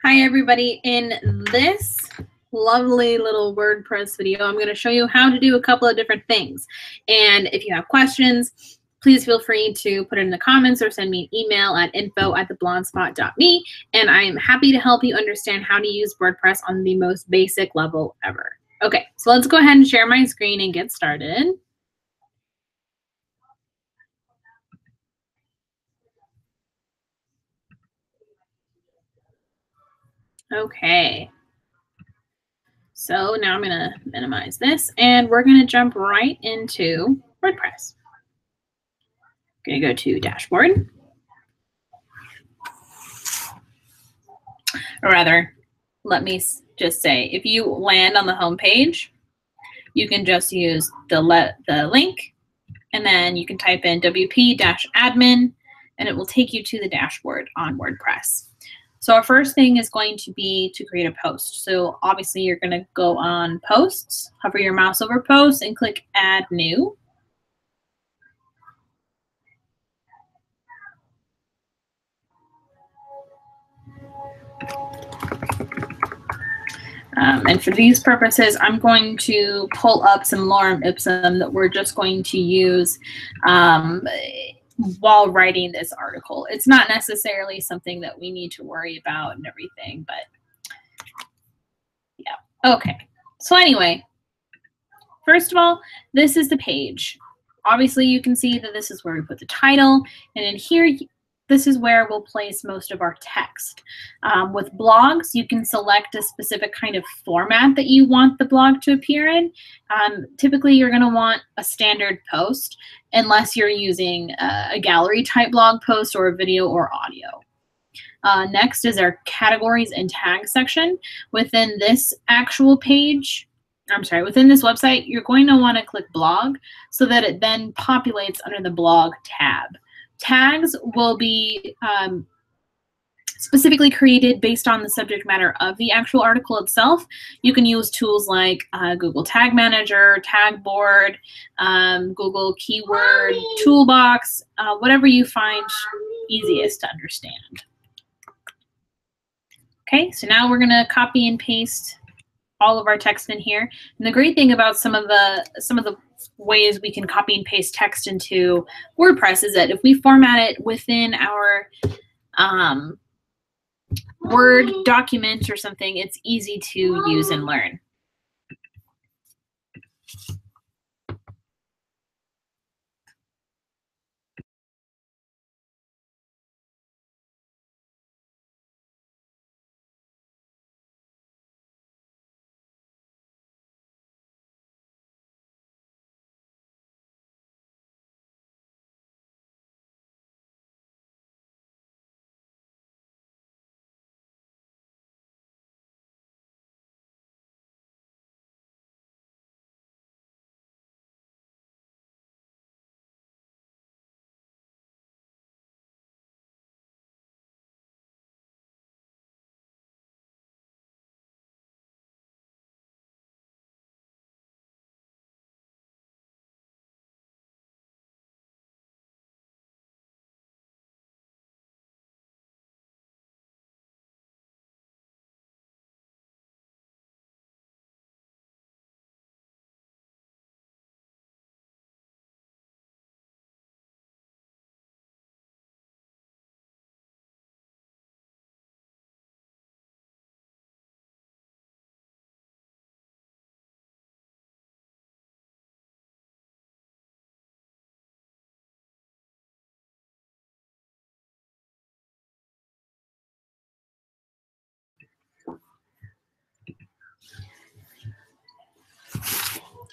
Hi everybody, in this lovely little WordPress video, I'm going to show you how to do a couple of different things. And if you have questions, please feel free to put it in the comments or send me an email at info@theblogspot.me, and I am happy to help you understand how to use WordPress on the most basic level ever. Okay, so let's go ahead and share my screen and get started. Okay. So now I'm going to minimize this, and we're going to jump right into WordPress. I'm going to go to Dashboard. Or rather, let me just say, if you land on the home page, you can just use the link, and then you can type in wp-admin, and it will take you to the dashboard on WordPress. So our first thing is going to be to create a post. So obviously you're going to go on Posts, hover your mouse over Posts, and click Add New. And for these purposes, I'm going to pull up some lorem ipsum that we're just going to use while writing this article. It's not necessarily something that we need to worry about and everything, but yeah. Okay. So anyway, first of all, this is the page. Obviously, you can see that this is where we put the title, and in here, this is where we'll place most of our text. With blogs, you can select a specific kind of format that you want the blog to appear in. Typically, you're going to want a standard post unless you're using a gallery type blog post or a video or audio. Next is our categories and tags section. Within this actual page, within this website, you're going to want to click blog so that it then populates under the blog tab. Tags will be specifically created based on the subject matter of the actual article itself. You can use tools like Google Tag Manager, Tag Board, Google Keyword Toolbox, whatever you find easiest to understand. Okay, so now we're going to copy and paste all of our text in here. And the great thing about some of the ways we can copy and paste text into WordPress is that if we format it within our Word document or something, it's easy to use and learn.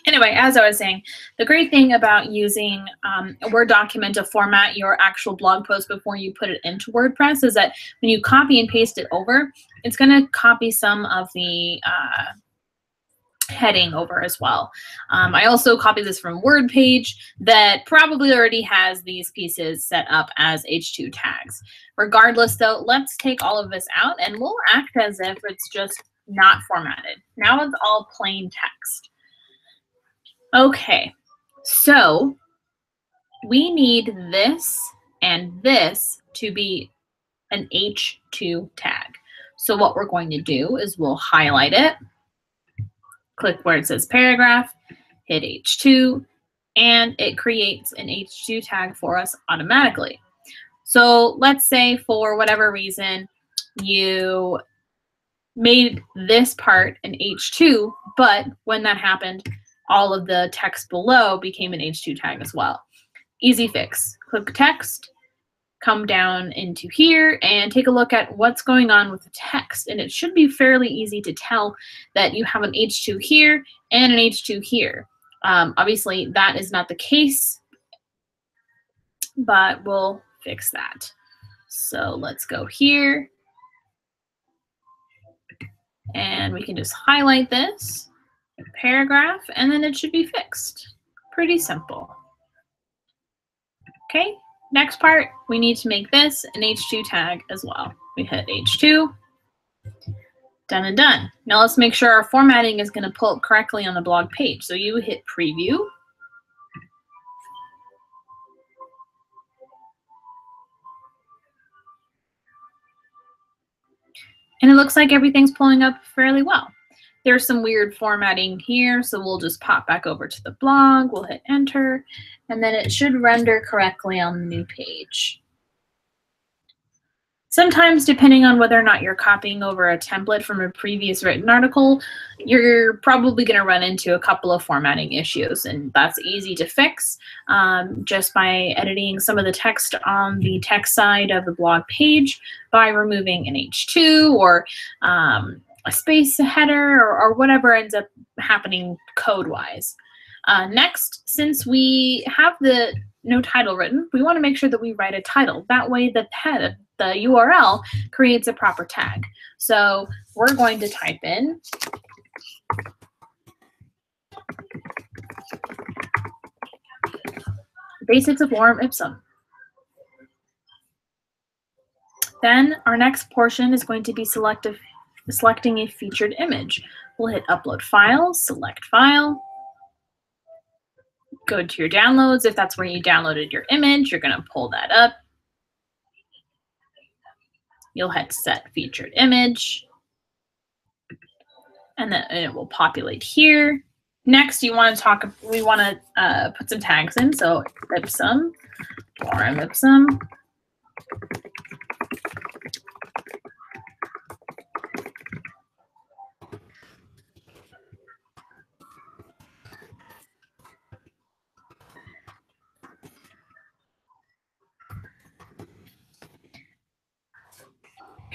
Anyway, as I was saying, the great thing about using a Word document to format your actual blog post before you put it into WordPress is that when you copy and paste it over, it's going to copy some of the heading over as well. I also copied this from WordPage that probably already has these pieces set up as H2 tags. Regardless, though, let's take all of this out and we'll act as if it's just not formatted. Now it's all plain text. Okay, so we need this and this to be an H2 tag. So what we're going to do is we'll highlight it, click where it says paragraph, hit H2, and it creates an H2 tag for us automatically. So let's say for whatever reason you made this part an H2, but when that happened, all of the text below became an H2 tag as well. Easy fix. Click text, come down into here, and take a look at what's going on with the text. And it should be fairly easy to tell that you have an H2 here and an H2 here. Obviously, that is not the case, but we'll fix that. So let's go here, and we can just highlight this paragraph, and then it should be fixed. Pretty simple. Okay, next part, we need to make this an H2 tag as well. We hit H2, done and done. Now let's make sure our formatting is going to pull up correctly on the blog page. So you hit preview. And it looks like everything's pulling up fairly well. There's some weird formatting here, so we'll just pop back over to the blog, we'll hit enter, and then it should render correctly on the new page. Sometimes, depending on whether or not you're copying over a template from a previous written article, you're probably going to run into a couple of formatting issues, and that's easy to fix just by editing some of the text on the text side of the blog page by removing an H2 or a space header or whatever ends up happening code-wise. Next, since we have the no title written, we want to make sure that we write a title. That way the head, the URL, creates a proper tag. So we're going to type in Basics of Lorem Ipsum. Then our next portion is going to be selecting a featured image. We'll hit Upload File, select File, go to your downloads. If that's where you downloaded your image, you're going to pull that up. You'll hit Set Featured Image, and then it will populate here. Next, we want to put some tags in. So Ipsum, Lorem Ipsum.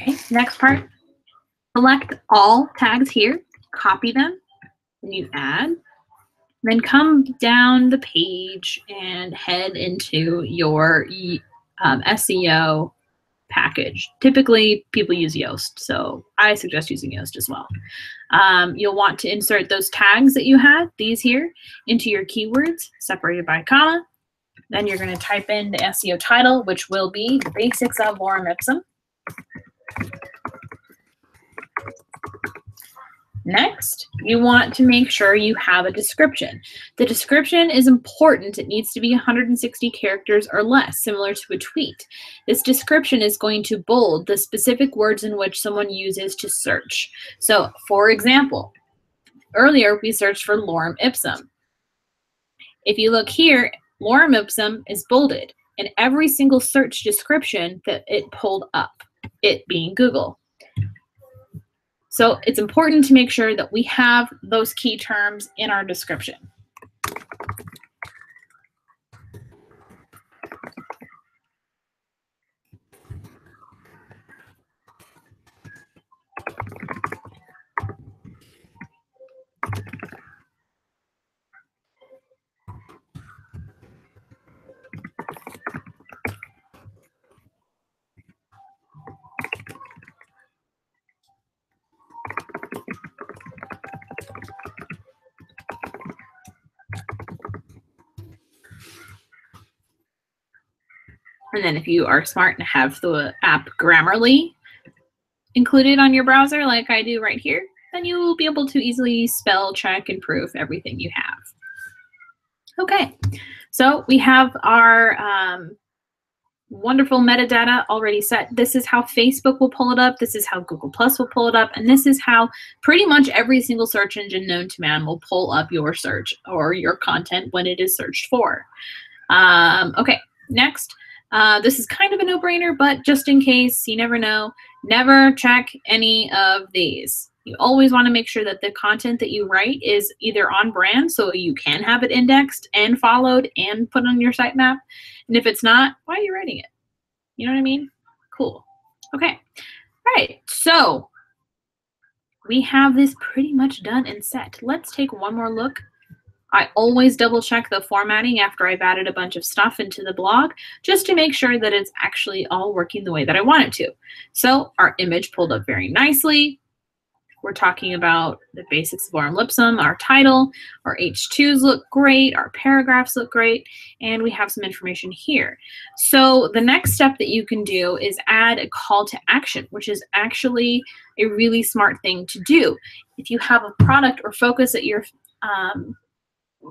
Okay, next part, select all tags here, copy them, and you add. Then come down the page and head into your SEO package. Typically, people use Yoast, so I suggest using Yoast as well. You'll want to insert those tags that you had, these here, into your keywords, separated by a comma. Then you're going to type in the SEO title, which will be the Basics of Lorem Ipsum. Next, you want to make sure you have a description. The description is important. It needs to be 160 characters or less, similar to a tweet. This description is going to bold the specific words in which someone uses to search. So, for example, earlier we searched for Lorem Ipsum. If you look here, Lorem Ipsum is bolded in every single search description that it pulled up, it being Google. So it's important to make sure that we have those key terms in our description. And then if you are smart and have the app Grammarly included on your browser, like I do right here, then you will be able to easily spell check and proof everything you have. Okay, so we have our Wonderful metadata already set. This is how Facebook will pull it up. This is how Google Plus will pull it up. And this is how pretty much every single search engine known to man will pull up your search or your content when it is searched for. Okay, next. This is kind of a no-brainer, but just in case, you never know, never check any of these. You always want to make sure that the content that you write is either on brand, so you can have it indexed and followed and put on your sitemap. And if it's not, why are you writing it? You know what I mean? Cool. Okay. All right. So we have this pretty much done and set. Let's take one more look. I always double check the formatting after I've added a bunch of stuff into the blog just to make sure that it's actually all working the way that I want it to. So our image pulled up very nicely. We're talking about the basics of lorem ipsum, our title, our H2s look great, our paragraphs look great, and we have some information here. So the next step that you can do is add a call to action, which is actually a really smart thing to do. If you have a product or focus that you're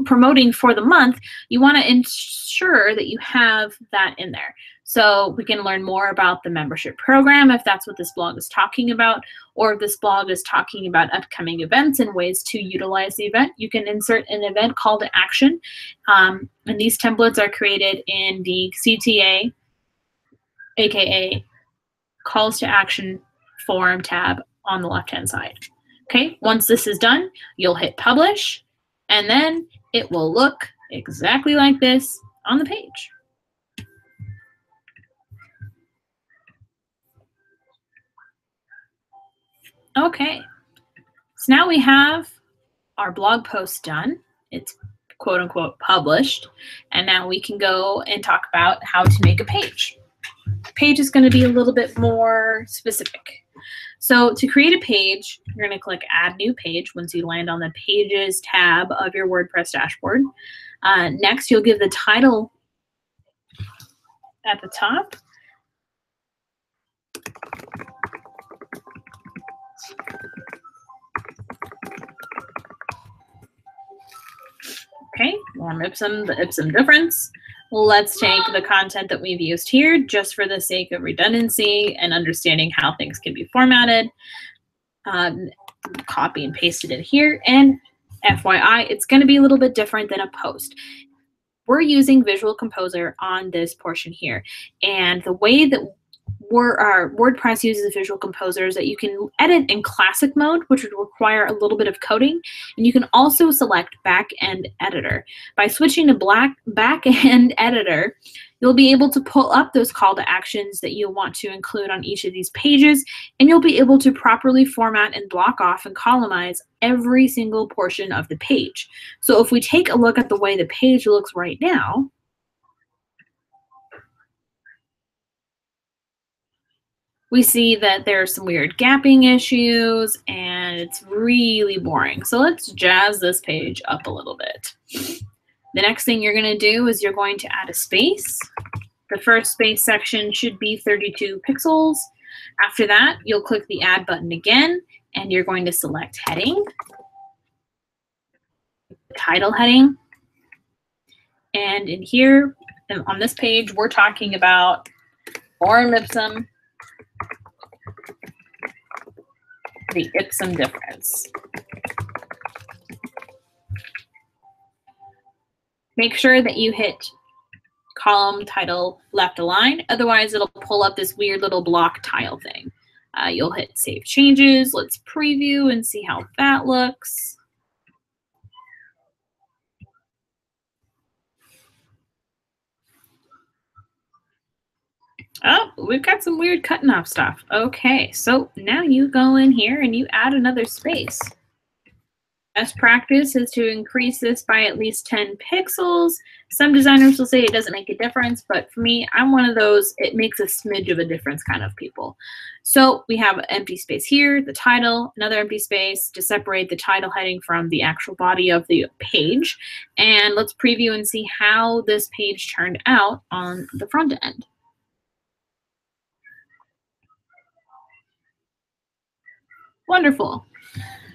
promoting for the month, you want to ensure that you have that in there. So we can learn more about the membership program if that's what this blog is talking about, or if this blog is talking about upcoming events and ways to utilize the event. You can insert an event call to action. And these templates are created in the CTA, aka calls to action form tab on the left-hand side. Okay, once this is done, you'll hit publish, and then it will look exactly like this on the page. Okay, so now we have our blog post done. It's quote unquote published. And now we can go and talk about how to make a page. Page is going to be a little bit more specific. So to create a page, you're going to click Add New Page once you land on the Pages tab of your WordPress dashboard. Next, you'll give the title at the top. Okay, lorem ipsum, the ipsum difference. Let's take the content that we've used here just for the sake of redundancy and understanding how things can be formatted. Copy and paste it in here. And FYI, it's going to be a little bit different than a post. We're using Visual Composer on this portion here. And the way that WordPress uses Visual Composer is that you can edit in classic mode, which would require a little bit of coding. And you can also select back-end editor. By switching to back-end editor, you'll be able to pull up those call to actions that you'll want to include on each of these pages, and you'll be able to properly format and block off and columnize every single portion of the page. So if we take a look at the way the page looks right now, we see that there are some weird gapping issues and it's really boring. So let's jazz this page up a little bit. The next thing you're going to do is you're going to add a space. The first space section should be 32 pixels. After that, you'll click the Add button again, and you're going to select Heading, Title Heading. And in here, on this page, we're talking about lorem ipsum, the ipsum difference. Make sure that you hit column, title, left align. Otherwise, it'll pull up this weird little block tile thing. You'll hit Save Changes. Let's preview and see how that looks. Oh, we've got some weird cutting off stuff. Okay, so now you go in here and you add another space. Best practice is to increase this by at least 10 pixels. Some designers will say it doesn't make a difference, but for me, I'm one of those, it makes a smidge of a difference kind of people. So we have an empty space here, the title, another empty space to separate the title heading from the actual body of the page. And let's preview and see how this page turned out on the front end. Wonderful.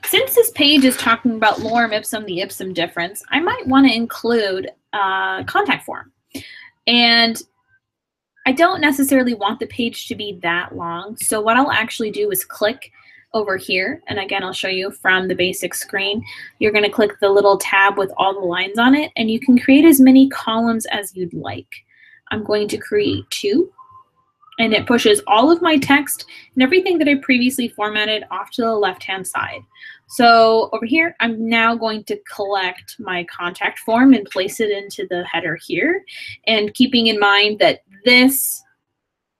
Since this page is talking about lorem ipsum, the ipsum difference, I might want to include a contact form. And I don't necessarily want the page to be that long. So what I'll actually do is click over here. And again, I'll show you from the basic screen. You're going to click the little tab with all the lines on it, and you can create as many columns as you'd like. I'm going to create 2. And it pushes all of my text and everything that I previously formatted off to the left-hand side. So over here, I'm now going to collect my contact form and place it into the header here. And keeping in mind that this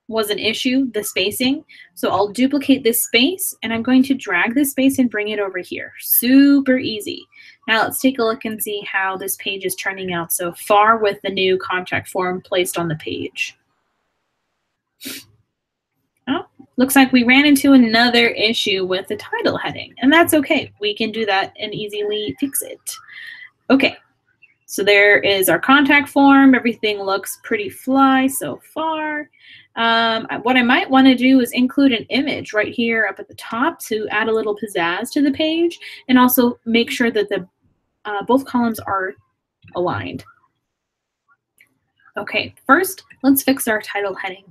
was an issue, the spacing. So I'll duplicate this space, and I'm going to drag this space and bring it over here. Super easy. Now let's take a look and see how this page is turning out so far with the new contact form placed on the page. Oh, looks like we ran into another issue with the title heading, and that's okay. We can do that and easily fix it. Okay, so there is our contact form. Everything looks pretty fly so far. What I might want to do is include an image right here up at the top to add a little pizzazz to the page, and also make sure that the both columns are aligned. Okay, first, let's fix our title heading.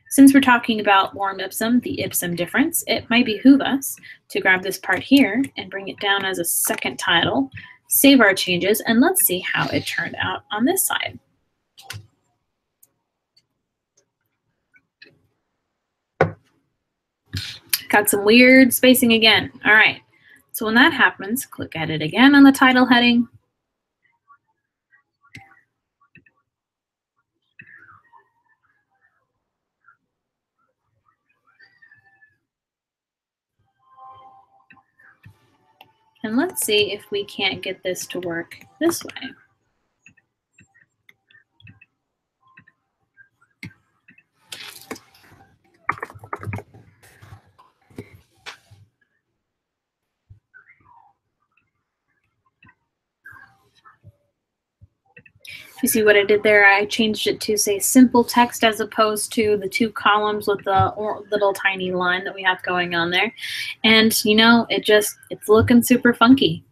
Since we're talking about lorem ipsum, the ipsum difference, it might behoove us to grab this part here and bring it down as a second title, save our changes, and let's see how it turned out on this side. Got some weird spacing again. All right, so when that happens, click Edit again on the title heading. And let's see if we can't get this to work this way. You see what I did there? I changed it to say simple text as opposed to the 2 columns with the little tiny line that we have going on there. And you know, it's looking super funky.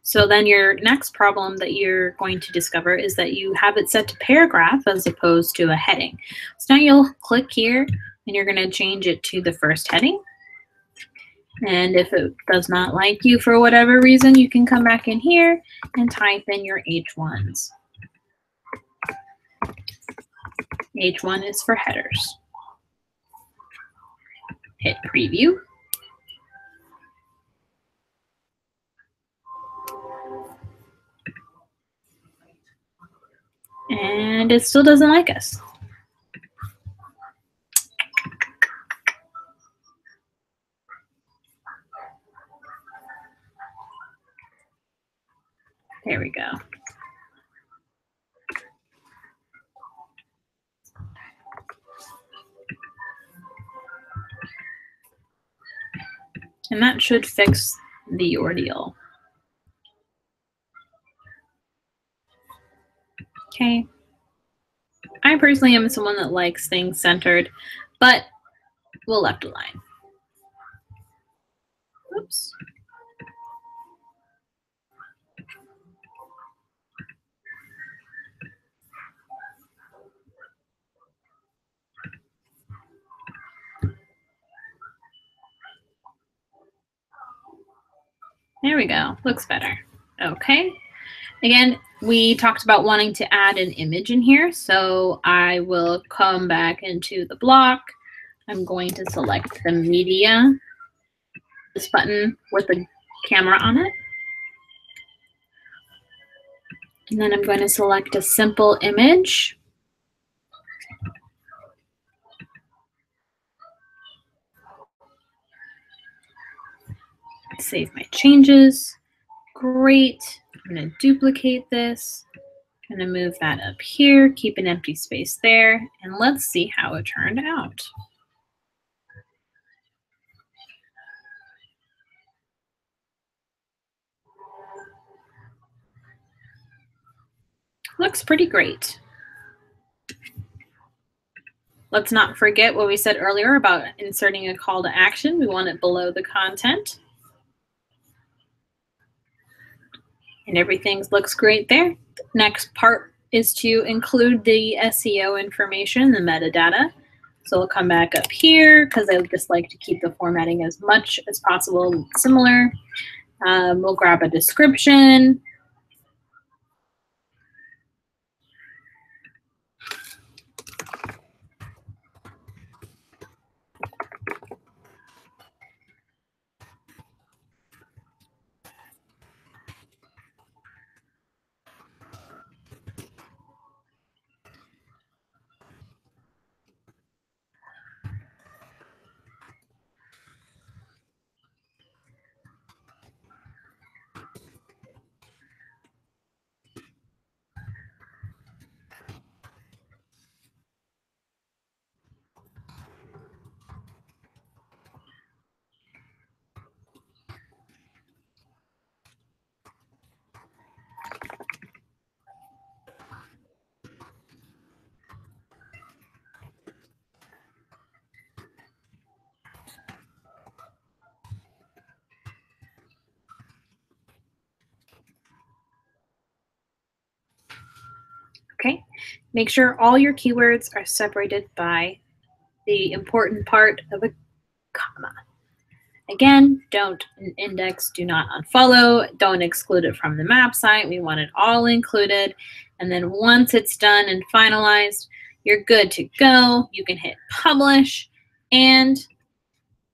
So then your next problem that you're going to discover is that you have it set to paragraph as opposed to a heading. So now you'll click here and you're going to change it to the first heading. And if it does not like you for whatever reason, you can come back in here and type in your H1s. H1 is for headers. Hit preview. And it still doesn't like us. There we go. And that should fix the ordeal. Okay. I personally am someone that likes things centered, but we'll left align. Oops. There we go. Looks better. Okay. Again, we talked about wanting to add an image in here, so I will come back into the block. I'm going to select the media, this button with the camera on it. And then I'm going to select a simple image. Save my changes. Great. I'm going to duplicate this. I'm going to move that up here, keep an empty space there, and let's see how it turned out. Looks pretty great. Let's not forget what we said earlier about inserting a call to action. We want it below the content. And everything looks great there. Next part is to include the SEO information, the metadata. So we'll come back up here because I just like to keep the formatting as much as possible similar. We'll grab a description. Okay, make sure all your keywords are separated by the important part of a comma. Again, don't index, do not unfollow, don't exclude it from the map site. We want it all included. And then once it's done and finalized, you're good to go. You can hit publish and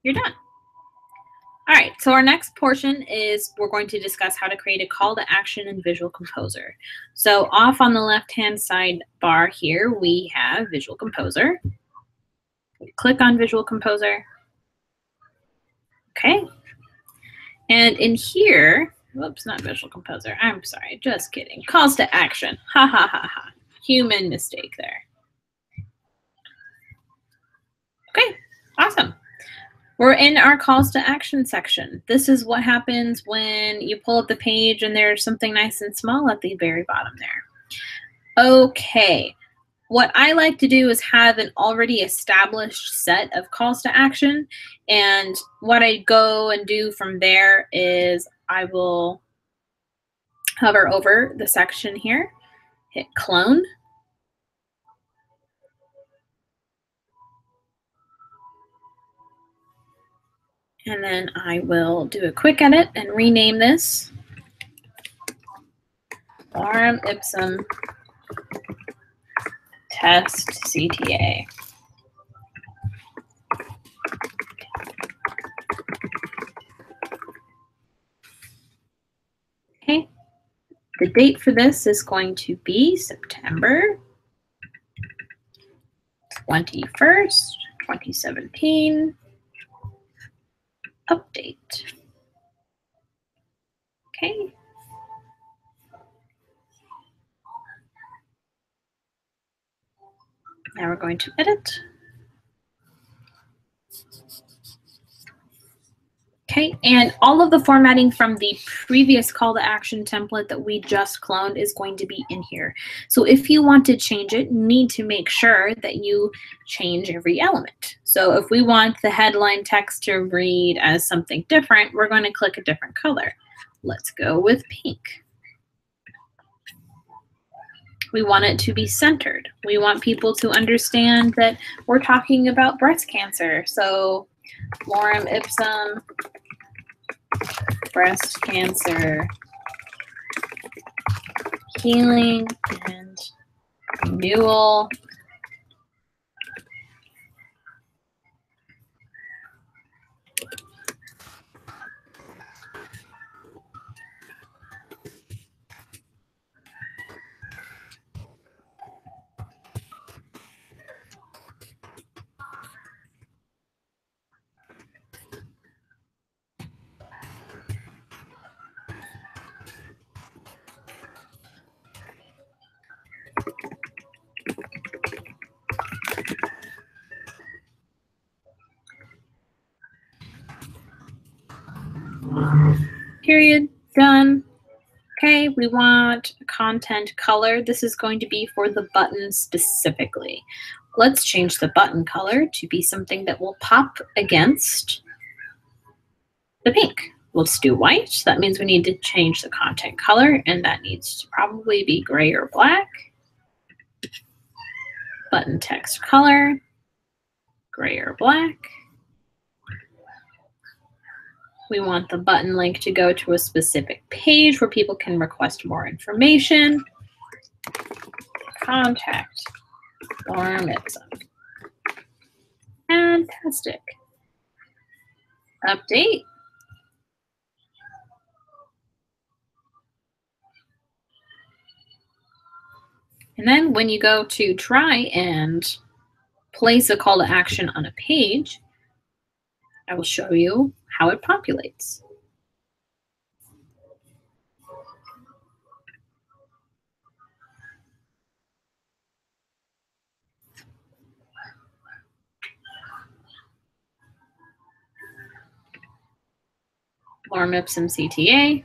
you're done. All right, so our next portion is we're going to discuss how to create a call to action in Visual Composer. So off on the left-hand side bar here, we have Visual Composer. Click on Visual Composer. Okay. And in here, whoops, not Visual Composer. I'm sorry, just kidding. Calls to action. Ha ha ha ha. Human mistake there. Okay, awesome. We're in our calls to action section. This is what happens when you pull up the page and there's something nice and small at the very bottom there. Okay, what I like to do is have an already established set of calls to action. And what I go and do from there is I will hover over the section here, hit clone. And then I will do a quick edit and rename this lorem ipsum test CTA. Okay, the date for this is going to be September 21st, 2017. Update. Okay. Now we're going to edit. Okay, and all of the formatting from the previous call to action template that we just cloned is going to be in here. So if you want to change it, you need to make sure that you change every element. So if we want the headline text to read as something different, we're going to click a different color. Let's go with pink. We want it to be centered. We want people to understand that we're talking about breast cancer. So lorem ipsum breast cancer healing and renewal. Period, done. Okay, we want content color. This is going to be for the button specifically. Let's change the button color to be something that will pop against the pink. Let's do white. So that means we need to change the content color, and that needs to probably be gray or black. Button text color, gray or black. We want the button link to go to a specific page where people can request more information. Contact Lorem Ipsum. Fantastic. Update. And then when you go to try and place a call to action on a page, I will show you how it populates. Lorem Ipsum CTA.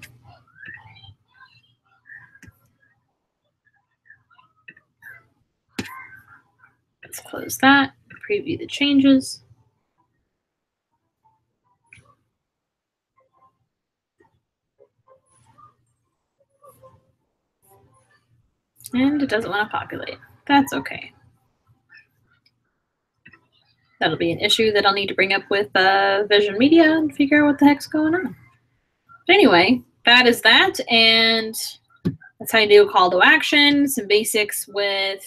Let's close that, preview the changes. And it doesn't want to populate. That's okay. That'll be an issue that I'll need to bring up with Vision Media and figure out what the heck's going on. But anyway, that is that. And that's how you do a call to action, some basics with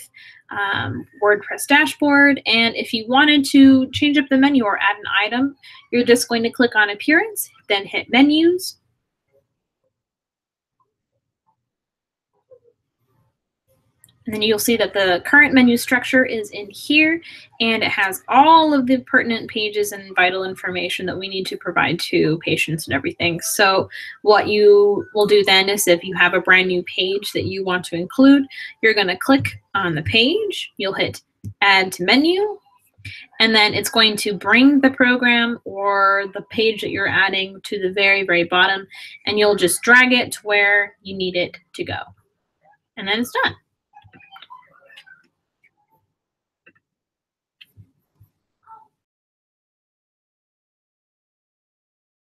WordPress dashboard. And if you wanted to change up the menu or add an item, you're just going to click on Appearance, then hit Menus. And then you'll see that the current menu structure is in here, and it has all of the pertinent pages and vital information that we need to provide to patients and everything. So what you will do then is if you have a brand new page that you want to include, you're going to click on the page, you'll hit Add to Menu, and then it's going to bring the program or the page that you're adding to the very, very bottom, and you'll just drag it to where you need it to go. And then it's done.